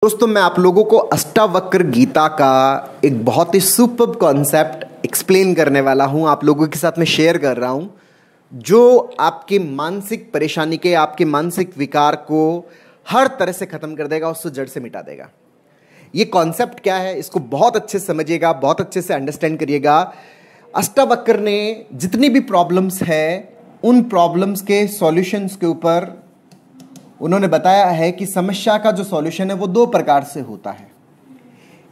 दोस्तों मैं आप लोगों को अष्टावक्र गीता का एक बहुत ही सुपर्ब कॉन्सेप्ट एक्सप्लेन करने वाला हूं, आप लोगों के साथ में शेयर कर रहा हूं, जो आपकी मानसिक परेशानी के, आपके मानसिक विकार को हर तरह से खत्म कर देगा, उसको जड़ से मिटा देगा। ये कॉन्सेप्ट क्या है, इसको बहुत अच्छे से समझिएगा, बहुत अच्छे से अंडरस्टैंड करिएगा। अष्टावक्र ने जितनी भी प्रॉब्लम्स है उन प्रॉब्लम्स के सॉल्यूशंस के ऊपर उन्होंने बताया है कि समस्या का जो सॉल्यूशन है वो दो प्रकार से होता है।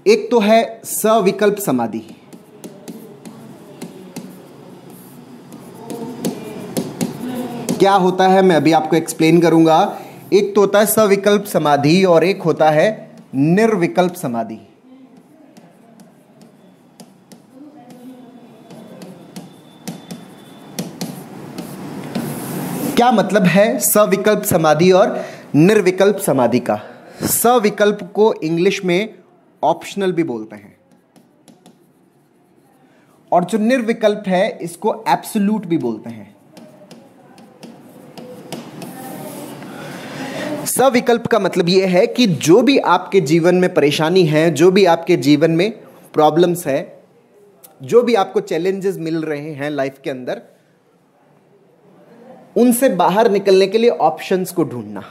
एक तो है सविकल्प समाधि, क्या होता है मैं अभी आपको एक्सप्लेन करूंगा। एक तो होता है सविकल्प समाधि और एक होता है निर्विकल्प समाधि। क्या मतलब है सविकल्प समाधि और निर्विकल्प समाधि का? सविकल्प को इंग्लिश में ऑप्शनल भी बोलते हैं और जो निर्विकल्प है इसको एब्सोल्यूट भी बोलते हैं। सविकल्प का मतलब यह है कि जो भी आपके जीवन में परेशानी है, जो भी आपके जीवन में प्रॉब्लम्स है, जो भी आपको चैलेंजेस मिल रहे हैं लाइफ के अंदर, उनसे बाहर निकलने के लिए ऑप्शंस को ढूंढना,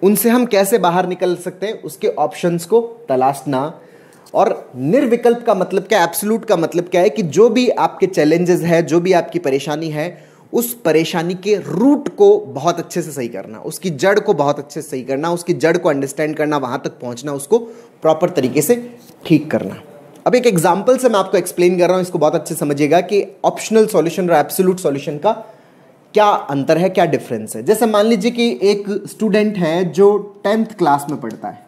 उनसे हम कैसे बाहर निकल सकते हैं उसके ऑप्शंस को तलाशना। और निर्विकल्प का मतलब क्या, एब्सोल्यूट का मतलब क्या है कि जो भी आपके चैलेंजेस है, जो भी आपकी परेशानी है, उस परेशानी के रूट को बहुत अच्छे से सही करना, उसकी जड़ को बहुत अच्छे से सही करना, उसकी जड़ को अंडरस्टैंड करना, वहां तक पहुंचना, उसको प्रॉपर तरीके से ठीक करना। अब एक एग्जाम्पल से मैं आपको एक्सप्लेन कर रहा हूं, इसको बहुत अच्छे समझिएगा कि ऑप्शनल सॉल्यूशन और एब्सोल्यूट सॉल्यूशन का क्या अंतर है, क्या डिफरेंस है। जैसे मान लीजिए कि एक स्टूडेंट है जो 10th क्लास में पढ़ता है।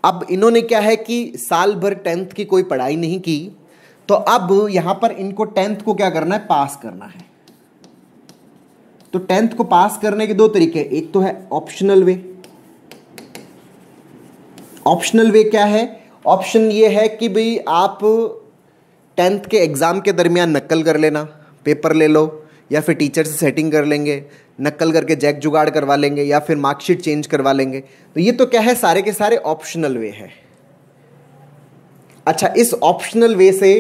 अब इन्होंने क्या है कि साल भर 10th की कोई पढ़ाई नहीं की, तो अब यहां पर इनको 10th को क्या करना है, पास करना है। तो 10th को पास करने के दो तरीके, एक तो है ऑप्शनल वे। ऑप्शनल वे क्या है? ऑप्शन ये है कि भाई आप 10th के एग्जाम के दरमियान नकल कर लेना, पेपर ले लो, या फिर टीचर से सेटिंग कर लेंगे, नकल करके जैक जुगाड़ करवा लेंगे, या फिर मार्कशीट चेंज करवा लेंगे। तो ये तो क्या है, सारे के सारे ऑप्शनल वे है। अच्छा, इस ऑप्शनल वे से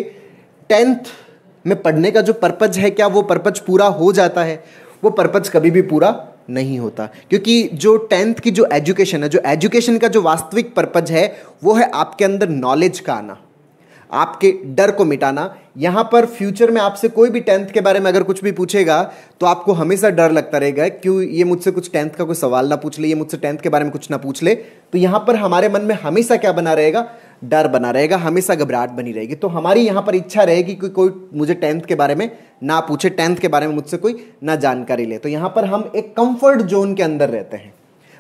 10th में पढ़ने का जो पर्पज है, क्या वो पर्पज पूरा हो जाता है? वो पर्पज कभी भी पूरा नहीं होता, क्योंकि जो 10th की जो एजुकेशन है, जो एजुकेशन का जो वास्तविक पर्पज है, वो है आपके अंदर नॉलेज का आना, आपके डर को मिटाना। यहां पर फ्यूचर में आपसे कोई भी 10th के बारे में अगर कुछ भी पूछेगा तो आपको हमेशा डर लगता रहेगा, क्यों ये मुझसे कुछ 10th का कोई सवाल ना पूछ ले, ये मुझसे 10th के बारे में कुछ ना पूछ ले। तो यहां पर हमारे मन में हमेशा क्या बना रहेगा, डर बना रहेगा, हमेशा घबराहट बनी रहेगी। तो हमारी यहां पर इच्छा रहेगी कि कोई मुझे 10th के बारे में ना पूछे, 10th के बारे में मुझसे कोई ना जानकारी ले। तो यहां पर हम एक कंफर्ट जोन के अंदर रहते हैं।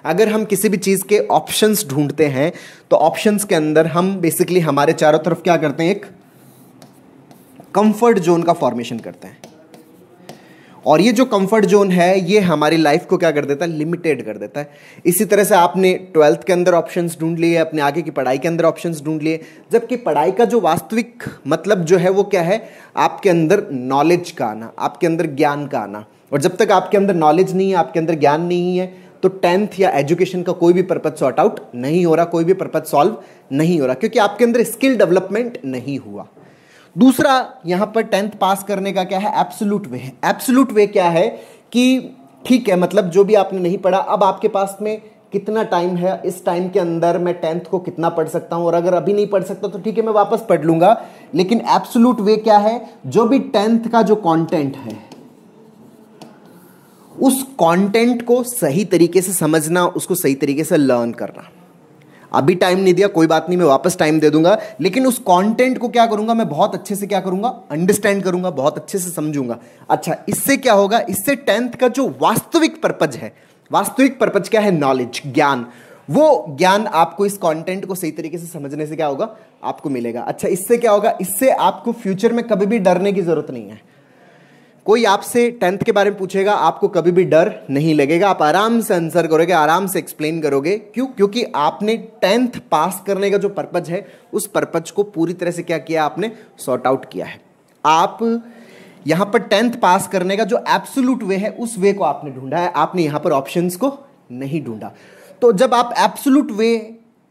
अगर हम किसी भी चीज़ के ऑप्शंस ढूंढते हैं तो ऑप्शंस के अंदर हम बेसिकली हमारे चारों तरफ क्या करते हैं, एक कंफर्ट जोन का फॉर्मेशन करते हैं। और ये जो कंफर्ट जोन है ये हमारी लाइफ को क्या कर देता है, लिमिटेड कर देता है। इसी तरह से आपने 12th के अंदर ऑप्शंस ढूंढ लिए, अपने आगे की पढ़ाई के अंदर ऑप्शंस ढूंढ लिए, जबकि पढ़ाई का जो वास्तविक मतलब जो है वो क्या है, आपके अंदर नॉलेज का आना, आपके अंदर ज्ञान का आना। और जब तक आपके अंदर नॉलेज नहीं है, आपके अंदर ज्ञान नहीं है, तो 10th या एजुकेशन का कोई भी पर्पज सॉर्ट आउट नहीं हो रहा, कोई भी पर्पज सॉल्व नहीं हो रहा, क्योंकि आपके अंदर स्किल डेवलपमेंट नहीं हुआ। दूसरा यहां पर 10th पास करने का क्या है, एब्सोल्यूट वे है। एब्सोल्यूट वे क्या है कि ठीक है, मतलब जो भी आपने नहीं पढ़ा, अब आपके पास में कितना टाइम है, इस टाइम के अंदर मैं 10th को कितना पढ़ सकता हूं, और अगर अभी नहीं पढ़ सकता तो ठीक है मैं वापस पढ़ लूंगा। लेकिन एब्सोल्यूट वे क्या है, जो भी 10th का जो कॉन्टेंट है उस कंटेंट को सही तरीके से समझना, उसको सही तरीके से लर्न करना। अभी टाइम नहीं दिया, कोई बात नहीं, मैं वापस टाइम दे दूंगा, लेकिन उस कंटेंट को क्या करूंगा, मैं बहुत अच्छे से क्या करूंगा, अंडरस्टैंड करूंगा, बहुत अच्छे से समझूंगा। अच्छा, इससे क्या होगा, इससे 10th का जो वास्तविक पर्पज है, वास्तविक पर्पज क्या है, नॉलेज, ज्ञान, वो ज्ञान आपको इस कंटेंट को सही तरीके से समझने से क्या होगा, आपको मिलेगा। अच्छा, इससे क्या होगा, इससे आपको फ्यूचर में कभी भी डरने की जरूरत नहीं है। कोई आपसे 10th के बारे में पूछेगा, आपको कभी भी डर नहीं लगेगा, आप आराम से आंसर करोगे, आराम से एक्सप्लेन करोगे। क्यों? क्योंकि आपने 10th पास करने का जो पर्पज है, उस पर्पज को पूरी तरह से क्या किया, आपने सॉर्ट आउट किया है। आप यहां पर 10th पास करने का जो एब्सोल्यूट वे है, उस वे को आपने ढूंढा है, आपने यहां पर ऑप्शंस को नहीं ढूंढा। तो जब आप एब्सोल्यूट वे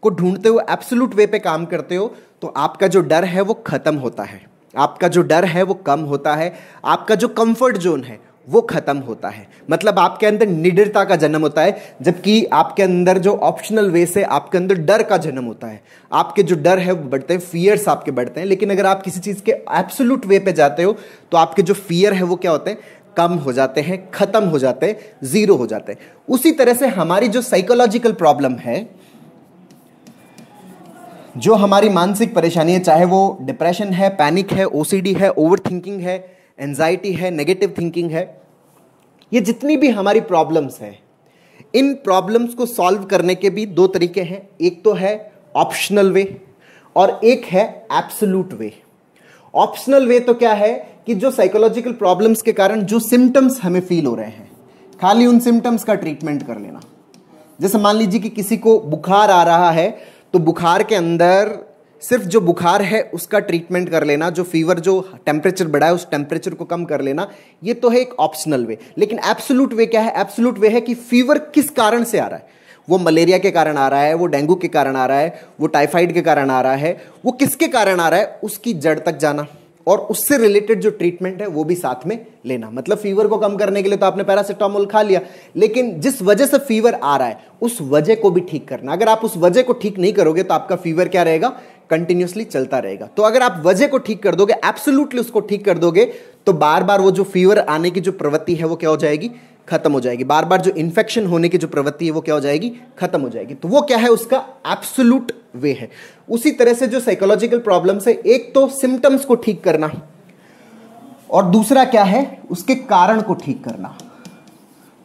को ढूंढते हो, एब्सोल्यूट वे पे काम करते हो, तो आपका जो डर है वो खत्म होता है, आपका जो डर है वो कम होता है, आपका जो कंफर्ट जोन है वो खत्म होता है। मतलब आपके अंदर निडरता का जन्म होता है, जबकि आपके अंदर जो ऑप्शनल वे से आपके अंदर डर का जन्म होता है। आपके जो डर है वो बढ़ते हैं, फियर्स आपके बढ़ते हैं। लेकिन अगर आप किसी चीज के एब्सोल्यूट वे पे जाते हो तो आपके जो फियर है वो क्या होते हैं, कम हो जाते हैं, खत्म हो जाते हैं, जीरो हो जाते हैं। उसी तरह से हमारी जो साइकोलॉजिकल प्रॉब्लम है, जो हमारी मानसिक परेशानी है, चाहे वो डिप्रेशन है, पैनिक है, ओसीडी है, ओवर थिंकिंग है, एंजाइटी है, नेगेटिव थिंकिंग है, ये जितनी भी हमारी प्रॉब्लम्स हैं, इन प्रॉब्लम्स को सॉल्व करने के भी दो तरीके हैं। एक तो है ऑप्शनल वे और एक है एब्सोल्यूट वे। ऑप्शनल वे तो क्या है कि जो साइकोलॉजिकल प्रॉब्लम्स के कारण जो सिम्टम्स हमें फील हो रहे हैं, खाली उन सिम्टम्स का ट्रीटमेंट कर लेना। जैसे मान लीजिए कि किसी को बुखार आ रहा है, तो बुखार के अंदर सिर्फ जो बुखार है उसका ट्रीटमेंट कर लेना, जो फीवर, जो टेम्परेचर बढ़ा है उस टेम्परेचर को कम कर लेना, ये तो है एक ऑप्शनल वे। लेकिन एब्सोल्यूट वे क्या है? एब्सोल्यूट वे है कि फीवर किस कारण से आ रहा है, वो मलेरिया के कारण आ रहा है, वो डेंगू के कारण आ रहा है, वो टाइफाइड के कारण आ रहा है, वो किसके कारण आ रहा है, उसकी जड़ तक जाना और उससे रिलेटेड जो ट्रीटमेंट है वो भी साथ में लेना। मतलब फीवर को कम करने के लिए तो आपने पैरासिटामोल खा लिया, लेकिन जिस वजह से फीवर आ रहा है उस वजह को भी ठीक करना। अगर आप उस वजह को ठीक नहीं करोगे तो आपका फीवर क्या रहेगा, कंटिन्यूअसली चलता रहेगा। तो अगर आप वजह को ठीक कर दोगे, एब्सोल्युटली उसको ठीक कर दोगे, तो बार बार वो जो फीवर आने की जो प्रवृत्ति है वो क्या हो जाएगी, खत्म हो जाएगी। बार बार जो इन्फेक्शन होने की जो प्रवृत्ति है वो क्या हो जाएगी, खत्म हो जाएगी। तो वो क्या है, उसका एब्सोल्यूट वे है। उसी तरह से जो साइकोलॉजिकल प्रॉब्लम्स है, एक तो सिम्टम्स को ठीक करना और दूसरा क्या है, उसके कारण को ठीक करना।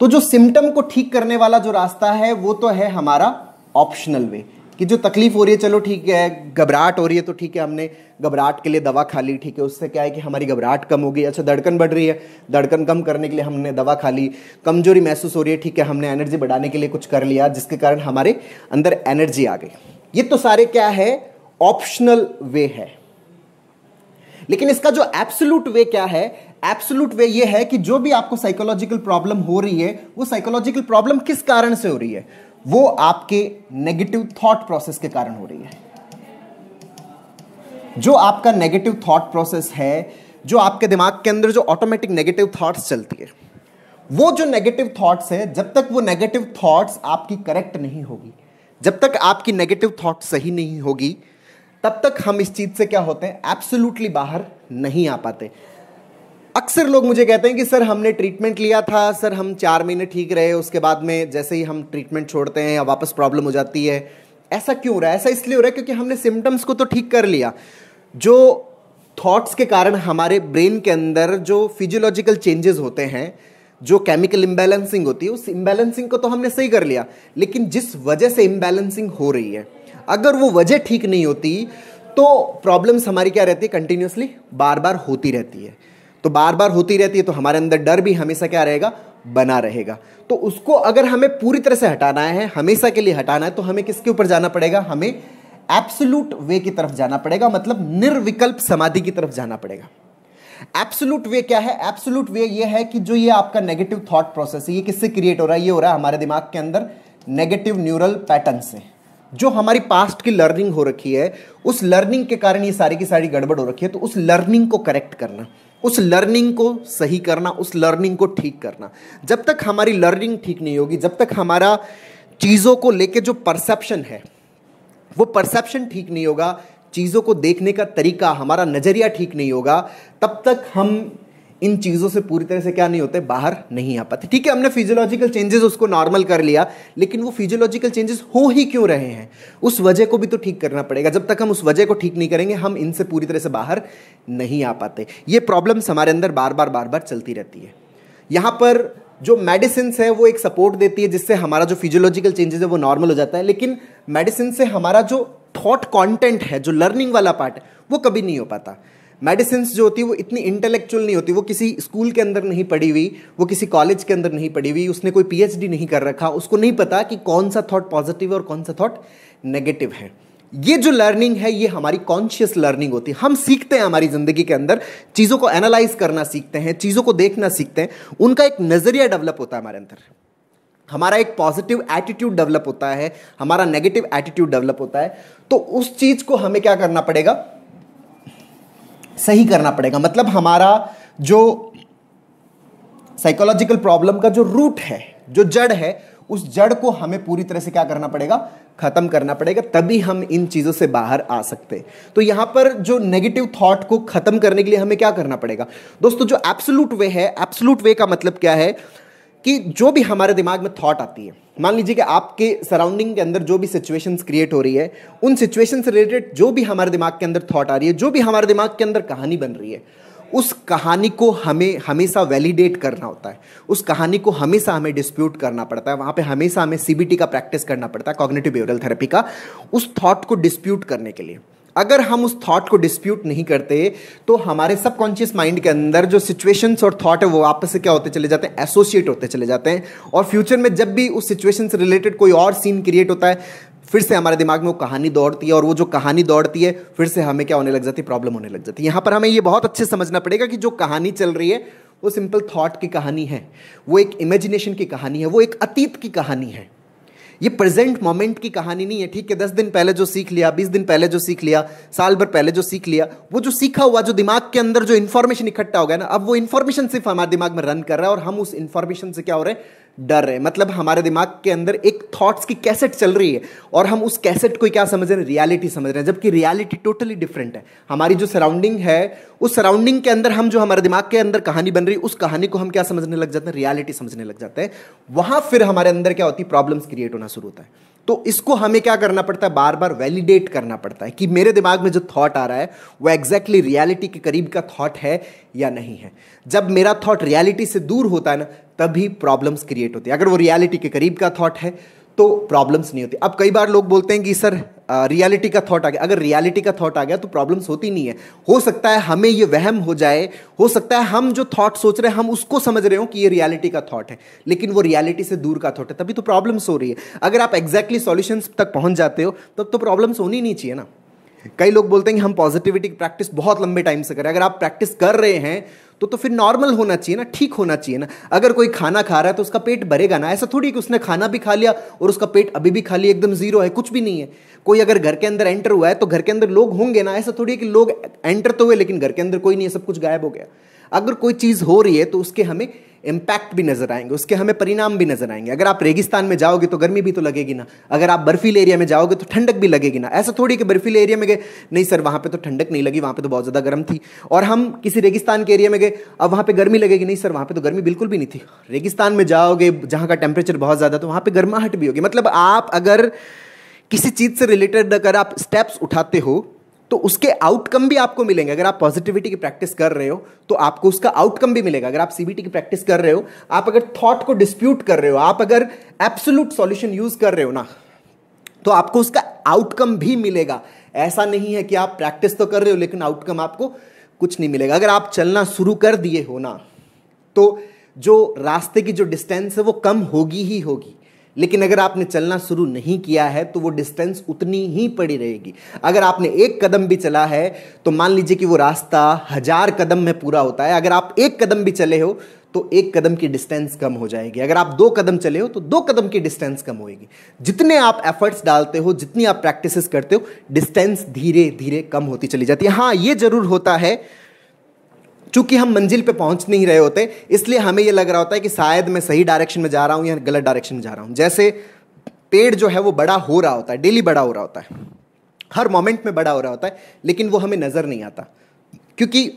तो जो सिम्टम को ठीक करने वाला जो रास्ता है वो तो है हमारा ऑप्शनल वे, कि जो तकलीफ हो रही है, चलो ठीक है, घबराहट हो रही है तो ठीक है, हमने घबराहट के लिए दवा खा ली, ठीक है, उससे क्या है कि हमारी घबराहट कम हो गई। अच्छा, धड़कन बढ़ रही है, धड़कन कम करने के लिए हमने दवा खा ली। कमजोरी महसूस हो रही है, ठीक है, हमने एनर्जी बढ़ाने के लिए कुछ कर लिया, जिसके कारण हमारे अंदर एनर्जी आ गई। ये तो सारे क्या है, ऑप्शनल वे है। लेकिन इसका जो एब्सोल्यूट वे क्या है, एब्सोल्यूट वे ये है कि जो भी आपको साइकोलॉजिकल प्रॉब्लम हो रही है, वो साइकोलॉजिकल प्रॉब्लम किस कारण से हो रही है, वो आपके नेगेटिव थॉट प्रोसेस के कारण हो रही है। जो आपका नेगेटिव थॉट प्रोसेस है, जो आपके दिमाग के अंदर जो ऑटोमेटिक नेगेटिव थॉट्स चलती है, वो जो नेगेटिव थॉट्स है, जब तक वो नेगेटिव थॉट्स आपकी करेक्ट नहीं होगी, जब तक आपकी नेगेटिव थॉट सही नहीं होगी, तब तक हम इस चीज से क्या होते हैं, एब्सोल्युटली बाहर नहीं आ पाते। अक्सर लोग मुझे कहते हैं कि सर हमने ट्रीटमेंट लिया था, सर हम 4 महीने ठीक रहे, उसके बाद में जैसे ही हम ट्रीटमेंट छोड़ते हैं या वापस प्रॉब्लम हो जाती है। ऐसा क्यों हो रहा है? ऐसा इसलिए हो रहा है क्योंकि हमने सिम्टम्स को तो ठीक कर लिया, जो थॉट्स के कारण हमारे ब्रेन के अंदर जो फिजियोलॉजिकल चेंजेस होते हैं, जो केमिकल इम्बैलेंसिंग होती है, उस इम्बैलेंसिंग को तो हमने सही कर लिया। लेकिन जिस वजह से इम्बैलेंसिंग हो रही है, अगर वो वजह ठीक नहीं होती तो प्रॉब्लम्स हमारी क्या रहती है, कंटिन्यूसली बार बार होती रहती है। तो बार बार होती रहती है तो हमारे अंदर डर भी हमेशा क्या रहेगा, बना रहेगा। तो उसको अगर हमें पूरी तरह से हटाना है, हमेशा के लिए हटाना है, तो हमें किसके ऊपर जाना पड़ेगा, हमें एब्सोल्यूट वे की तरफ जाना पड़ेगा, मतलब निर्विकल्प समाधि की तरफ जाना पड़ेगा। एब्सोल्यूट वे क्या है? एब्सोल्यूट वे ये है कि जो ये आपका नेगेटिव थॉट प्रोसेस है, ये किससे क्रिएट हो रहा है, ये हो रहा है हमारे दिमाग के अंदर नेगेटिव न्यूरल पैटर्न से। जो हमारी पास्ट की लर्निंग हो रखी है, उस लर्निंग के कारण ये सारी की सारी गड़बड़ हो रखी है। तो उस लर्निंग को करेक्ट करना, उस लर्निंग को सही करना, उस लर्निंग को ठीक करना। जब तक हमारी लर्निंग ठीक नहीं होगी, जब तक हमारा चीजों को लेके जो परसेप्शन है वो परसेप्शन ठीक नहीं होगा, चीजों को देखने का तरीका, हमारा नजरिया ठीक नहीं होगा, तब तक हम इन चीजों से पूरी तरह से क्या नहीं होते, बाहर नहीं आ पाते। ठीक है, हमने फिजियोलॉजिकल चेंजेस उसको नॉर्मल कर लिया, लेकिन वो फिजियोलॉजिकल चेंजेस हो ही क्यों रहे हैं, उस वजह को भी तो ठीक करना पड़ेगा। जब तक हम उस वजह को ठीक नहीं करेंगे, हम इनसे पूरी तरह से बाहर नहीं आ पाते। ये प्रॉब्लम्स हमारे अंदर बार बार चलती रहती है। यहां पर जो मेडिसिन है वो एक सपोर्ट देती है, जिससे हमारा जो फिजियोलॉजिकल चेंजेस है वो नॉर्मल हो जाता है। लेकिन मेडिसिन से हमारा जो थॉट कंटेंट है, जो लर्निंग वाला पार्ट है, वो कभी नहीं हो पाता। मेडिसिन जो होती है वो इतनी इंटेलेक्चुअल नहीं होती, वो किसी स्कूल के अंदर नहीं पढ़ी हुई, वो किसी कॉलेज के अंदर नहीं पढ़ी हुई, उसने कोई पीएचडी नहीं कर रखा, उसको नहीं पता कि कौन सा थॉट पॉजिटिव है और कौन सा थॉट नेगेटिव है। ये जो लर्निंग है ये हमारी कॉन्शियस लर्निंग होती है। हम सीखते हैं हमारी जिंदगी के अंदर, चीजों को एनालाइज करना सीखते हैं, चीजों को देखना सीखते हैं, उनका एक नजरिया डेवलप होता है हमारे अंदर। हमारा एक पॉजिटिव एटीट्यूड डेवलप होता है, हमारा नेगेटिव एटीट्यूड डेवलप होता है, तो उस चीज को हमें क्या करना पड़ेगा, सही करना पड़ेगा। मतलब हमारा जो साइकोलॉजिकल प्रॉब्लम का जो रूट है, जो जड़ है, उस जड़ को हमें पूरी तरह से क्या करना पड़ेगा, खत्म करना पड़ेगा, तभी हम इन चीजों से बाहर आ सकते हैं। तो यहां पर जो नेगेटिव थॉट को खत्म करने के लिए हमें क्या करना पड़ेगा दोस्तों, जो एब्सोल्यूट वे है, एब्सोल्यूट वे का मतलब क्या है कि जो भी हमारे दिमाग में थॉट आती है, मान लीजिए कि आपके सराउंडिंग के अंदर जो भी सिचुएशंस क्रिएट हो रही है, उन सिचुएशन से रिलेटेड जो भी हमारे दिमाग के अंदर थॉट आ रही है, जो भी हमारे दिमाग के अंदर कहानी बन रही है, उस कहानी को हमें हमेशा वैलिडेट करना होता है, उस कहानी को हमेशा हमें डिस्प्यूट करना पड़ता है। वहां पे हमेशा हमें सीबीटी का प्रैक्टिस करना पड़ता है, कॉग्निटिव बिहेवियरल थेरेपी का, उस थॉट को डिस्प्यूट करने के लिए। अगर हम उस थॉट को डिस्प्यूट नहीं करते तो हमारे सबकॉन्शियस माइंड के अंदर जो सिचुएशंस और थॉट है वो आपस से क्या होते चले जाते हैं, एसोसिएट होते चले जाते हैं, और फ्यूचर में जब भी उस सिचुएशन से रिलेटेड कोई और सीन क्रिएट होता है, फिर से हमारे दिमाग में वो कहानी दौड़ती है, और वो जो कहानी दौड़ती है फिर से हमें क्या होने लग जाती है, प्रॉब्लम होने लग जाती है। यहां पर हमें ये बहुत अच्छे से समझना पड़ेगा कि जो कहानी चल रही है वो सिंपल थॉट की कहानी है, वो एक इमेजिनेशन की कहानी है, वो एक अतीत की कहानी है, ये प्रेजेंट मोमेंट की कहानी नहीं है। ठीक है, 10 दिन पहले जो सीख लिया, 20 दिन पहले जो सीख लिया, साल भर पहले जो सीख लिया, वो जो सीखा हुआ, जो दिमाग के अंदर जो इंफॉर्मेशन इकट्ठा हो गया ना, अब वो इंफॉर्मेशन सिर्फ हमारे दिमाग में रन कर रहा है, और हम उस इंफॉर्मेशन से क्या हो रहे हैं, डर रहे हैं। मतलब हमारे दिमाग के अंदर एक थॉट्स की कैसेट चल रही है, और हम उस कैसेट को क्या समझ रहे हैं, रियलिटी समझ रहे हैं, जबकि रियलिटी टोटली डिफरेंट है। हमारी जो सराउंडिंग है, उस सराउंडिंग के अंदर हम जो हमारे दिमाग के अंदर कहानी बन रही है, उस कहानी को हम क्या समझने लग जाते हैं, रियलिटी समझने लग जाते हैं। वहां फिर हमारे अंदर क्या होती है, प्रॉब्लम्स क्रिएट होना शुरू होता है। तो इसको हमें क्या करना पड़ता है, बार बार वैलिडेट करना पड़ता है कि मेरे दिमाग में जो थॉट आ रहा है वो एग्जैक्टली रियलिटी के करीब का थॉट है या नहीं है। जब मेरा थॉट रियलिटी से दूर होता है ना, तभी प्रॉब्लम्स क्रिएट होती है। अगर वो रियलिटी के करीब का थॉट है तो प्रॉब्लम्स नहीं होती। अब कई बार लोग बोलते हैं कि सर रियलिटी का थॉट आ गया। अगर रियलिटी का थॉट आ गया तो प्रॉब्लम्स होती नहीं है। हो सकता है हमें ये वहम हो जाए, हो सकता है हम जो थॉट सोच रहे हैं हम उसको समझ रहे हो कि ये रियलिटी का थॉट है, लेकिन वो रियलिटी से दूर का थॉट है, तभी तो प्रॉब्लम्स हो रही है। अगर आप एग्जैक्टली सॉल्यूशंस तक पहुंच जाते हो तब तो प्रॉब्लम्स होनी नहीं चाहिए ना। कई लोग बोलते हैं कि हम पॉजिटिविटी की प्रैक्टिस बहुत लंबे टाइम से करें। अगर आप प्रैक्टिस कर रहे हैं तो फिर नॉर्मल होना चाहिए ना, ठीक होना चाहिए ना। अगर कोई खाना खा रहा है तो उसका पेट भरेगा ना। ऐसा थोड़ी कि उसने खाना भी खा लिया और उसका पेट अभी भी खाली एकदम जीरो है, कुछ भी नहीं है। कोई अगर घर के अंदर एंटर हुआ है तो घर के अंदर लोग होंगे ना। ऐसा थोड़ी है कि लोग एंटर तो हुए लेकिन घर के अंदर कोई नहीं है, सब कुछ गायब हो गया। अगर कोई चीज हो रही है तो उसके हमें इंपैक्ट भी नजर आएंगे, उसके हमें परिणाम भी नजर आएंगे। अगर आप रेगिस्तान में जाओगे तो गर्मी भी तो लगेगी ना, अगर आप बर्फीले एरिया में जाओगे तो ठंडक भी लगेगी ना। ऐसा थोड़ी कि बर्फीले एरिया में गए, नहीं सर वहां पे तो ठंडक नहीं लगी, वहां पे तो बहुत ज्यादा गर्म थी। और हम किसी रेगिस्तान के एरिया में गए, अब वहां पे गर्मी लगेगी, नहीं सर वहां पे तो गर्मी बिल्कुल भी नहीं थी। रेगिस्तान में जाओगे जहां का टेम्परेचर बहुत ज्यादा, तो वहां पे गर्माहट भी होगी। मतलब आप अगर किसी चीज से रिलेटेड अगर आप स्टेप्स उठाते हो तो उसके आउटकम भी आपको मिलेंगे। अगर आप पॉजिटिविटी की प्रैक्टिस कर रहे हो तो आपको उसका आउटकम भी मिलेगा। अगर आप सीबीटी की प्रैक्टिस कर रहे हो, आप अगर थॉट को डिस्प्यूट कर रहे हो, आप अगर एब्सोल्यूट सॉल्यूशन यूज कर रहे हो ना, तो आपको उसका आउटकम भी मिलेगा। ऐसा नहीं है कि आप प्रैक्टिस तो कर रहे हो लेकिन आउटकम आपको कुछ नहीं मिलेगा। अगर आप चलना शुरू कर दिए हो ना, तो जो रास्ते की जो डिस्टेंस है वो कम होगी ही होगी, लेकिन अगर आपने चलना शुरू नहीं किया है तो वो डिस्टेंस उतनी ही पड़ी रहेगी। अगर आपने एक कदम भी चला है तो मान लीजिए कि वो रास्ता 1000 कदम में पूरा होता है। अगर आप एक कदम भी चले हो तो एक कदम की डिस्टेंस कम हो जाएगी। अगर आप 2 कदम चले हो तो 2 कदम की डिस्टेंस कम होगी। जितने आप एफर्ट्स डालते हो, जितनी आप प्रैक्टिसेस करते हो, डिस्टेंस धीरे धीरे कम होती चली जाती है। हाँ, ये जरूर होता है चूंकि हम मंजिल पे पहुंच नहीं रहे होते, इसलिए हमें यह लग रहा होता है कि शायद मैं सही डायरेक्शन में जा रहा हूं या गलत डायरेक्शन में जा रहा हूं। जैसे पेड़ जो है वो बड़ा हो रहा होता है, डेली बड़ा हो रहा होता है, हर मोमेंट में बड़ा हो रहा होता है, लेकिन वो हमें नजर नहीं आता क्योंकि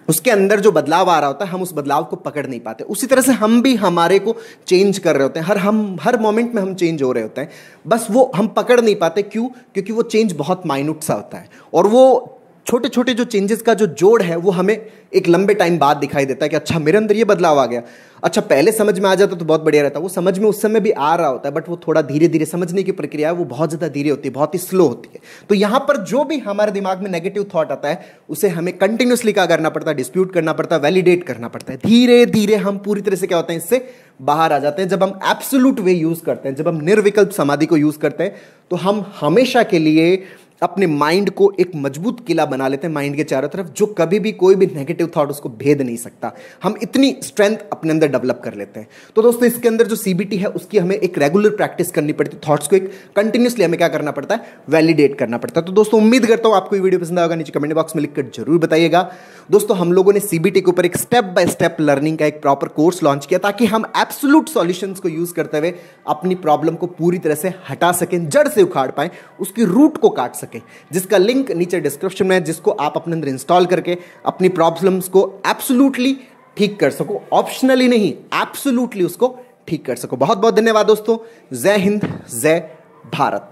उसके अंदर जो बदलाव आ रहा होता है हम उस बदलाव को पकड़ नहीं पाते। उसी तरह से हम भी हमारे को चेंज कर रहे होते हैं, हर मोमेंट में हम चेंज हो रहे होते हैं, बस वो हम पकड़ नहीं पाते। क्यों? क्योंकि वो चेंज बहुत माइन्यूट सा होता है, और वो छोटे छोटे जो चेंजेस का जो जोड़ है वो हमें एक लंबे टाइम बाद दिखाई देता है कि अच्छा मेरे अंदर ये बदलाव आ गया। अच्छा पहले समझ में आ जाता तो बहुत बढ़िया रहता। वो समझ में उस समय भी आ रहा होता है, बट वो थोड़ा धीरे धीरे समझने की प्रक्रिया है वो बहुत ज़्यादा धीरे होती है, बहुत ही स्लो होती है। तो यहाँ पर जो भी हमारे दिमाग में नेगेटिव थॉट आता है उसे हमें कंटिन्यूसली क्या करना पड़ता है, डिस्प्यूट करना पड़ता है, वैलिडेट करना पड़ता है। धीरे धीरे हम पूरी तरह से क्या होते हैं, इससे बाहर आ जाते हैं। जब हम एब्सोल्यूट वे यूज करते हैं, जब हम निर्विकल्प समाधि को यूज करते हैं, तो हम हमेशा के लिए अपने माइंड को एक मजबूत किला बना लेते हैं माइंड के चारों तरफ, जो कभी भी कोई भी नेगेटिव थॉट उसको भेद नहीं सकता। हम इतनी स्ट्रेंथ अपने अंदर डेवलप कर लेते हैं। तो दोस्तों इसके अंदर जो सीबीटी है उसकी हमें एक रेगुलर प्रैक्टिस करनी पड़ती है। थॉट्स को एक कंटिन्यूसली हमें क्या करना पड़ता है, वैलिडेट करना पड़ता है। तो दोस्तों उम्मीद करता हूं आपको ये वीडियो पसंद आएगा, नीचे कमेंट बॉक्स में लिखकर जरूर बताइएगा। दोस्तों हम लोगों ने सीबीटी के ऊपर एक स्टेप बाय स्टेप लर्निंग का एक प्रॉपर कोर्स लॉन्च किया, ताकि हम एब्सोल्यूट सॉल्यूशंस को यूज करते हुए अपनी प्रॉब्लम को पूरी तरह से हटा सकें, जड़ से उखाड़ पाएं, उसकी रूट को काट सकें, जिसका लिंक नीचे डिस्क्रिप्शन में है, जिसको आप अपने अंदर इंस्टॉल करके अपनी प्रॉब्लम्स को एब्सोल्युटली ठीक कर सको। ऑप्शनली नहीं, एब्सोल्युटली उसको ठीक कर सको। बहुत बहुत धन्यवाद दोस्तों। जय हिंद, जय भारत।